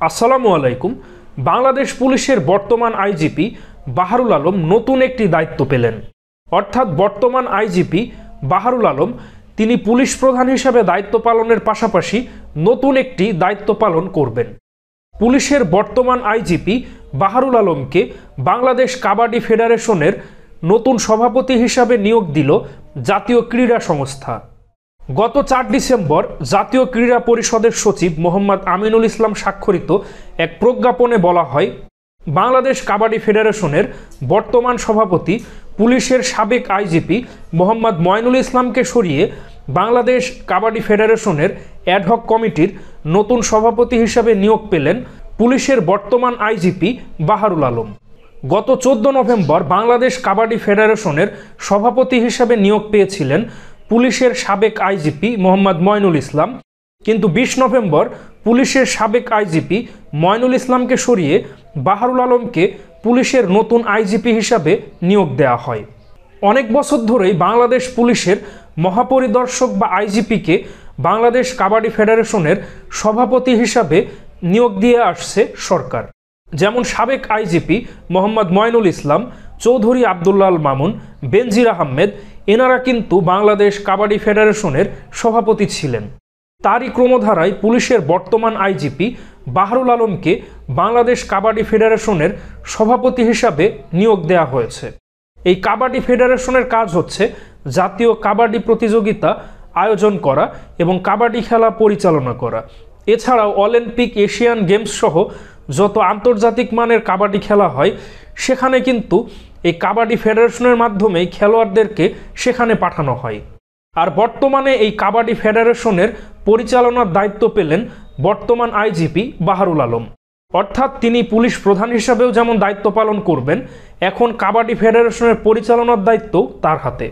আসসালামু আলাইকুম। বাংলাদেশ পুলিশের বর্তমান আইজিপি বাহারুল আলম নতুন একটি দায়িত্ব পেলেন। অর্থাৎ বর্তমান আইজিপি বাহারুল আলম তিনি পুলিশ প্রধান হিসেবে দায়িত্ব পালনের পাশাপাশি নতুন একটি দায়িত্ব পালন করবেন। পুলিশের বর্তমান আইজিপি বাহারুল আলমকে বাংলাদেশ কাবাডি ফেডারেশনের নতুন সভাপতি হিসাবে নিয়োগ দিল জাতীয় ক্রীড়া সংস্থা। গত 4 ডিসেম্বর জাতীয় ক্রীড়া পরিষদের সচিব মোহাম্মদ আমিনুল ইসলাম স্বাক্ষরিত এক প্রজ্ঞাপনে বলা হয়, বাংলাদেশ কাবাডি ফেডারেশনের বর্তমান সভাপতি পুলিশের সাবেক আইজিপি মোহাম্মদ ময়নুল ইসলামকে সরিয়ে বাংলাদেশ কাবাডি ফেডারেশনের অ্যাডহক কমিটির নতুন সভাপতি হিসাবে নিয়োগ পেলেন পুলিশের বর্তমান আইজিপি বাহারুল আলম। গত 14 নভেম্বর বাংলাদেশ কাবাডি ফেডারেশনের সভাপতি হিসাবে নিয়োগ পেয়েছিলেন পুলিশের সাবেক আইজিপি মোহাম্মদ ময়নুল ইসলাম, কিন্তু 20 নভেম্বর পুলিশের সাবেক আইজিপি ময়নুল ইসলামকে সরিয়ে বাহারুল আলমকে পুলিশের নতুন আইজিপি হিসাবে নিয়োগ দেওয়া হয়। অনেক বছর ধরেই বাংলাদেশ পুলিশের মহাপরিদর্শক বা আইজিপিকে বাংলাদেশ কাবাডি ফেডারেশনের সভাপতি হিসাবে নিয়োগ দিয়ে আসছে সরকার। যেমন সাবেক আইজিপি মোহাম্মদ ময়নুল ইসলাম, চৌধুরী আবদুল্লাহ আল মামুন, বেনজির আহমেদ, এনারা কিন্তু বাংলাদেশ কাবাডি ফেডারেশনের সভাপতি ছিলেন। তারই ক্রমধারায় পুলিশের বর্তমান আইজিপি বাহারুল আলমকে বাংলাদেশ কাবাডি ফেডারেশনের সভাপতি হিসাবে নিয়োগ দেওয়া হয়েছে। এই কাবাডি ফেডারেশনের কাজ হচ্ছে জাতীয় কাবাডি প্রতিযোগিতা আয়োজন করা এবং কাবাডি খেলা পরিচালনা করা। এছাড়াও অলিম্পিক, এশিয়ান গেমস সহ যত আন্তর্জাতিক মানের কাবাডি খেলা হয় সেখানে কিন্তু এই কাবাডি ফেডারেশনের মাধ্যমেই খেলোয়াড়দেরকে সেখানে পাঠানো হয়। আর বর্তমানে এই কাবাডি ফেডারেশনের পরিচালনার দায়িত্ব পেলেন বর্তমান আইজিপি বাহারুল আলম। অর্থাৎ তিনি পুলিশ প্রধান হিসাবেও যেমন দায়িত্ব পালন করবেন, এখন কাবাডি ফেডারেশনের পরিচালনার দায়িত্ব তার হাতে।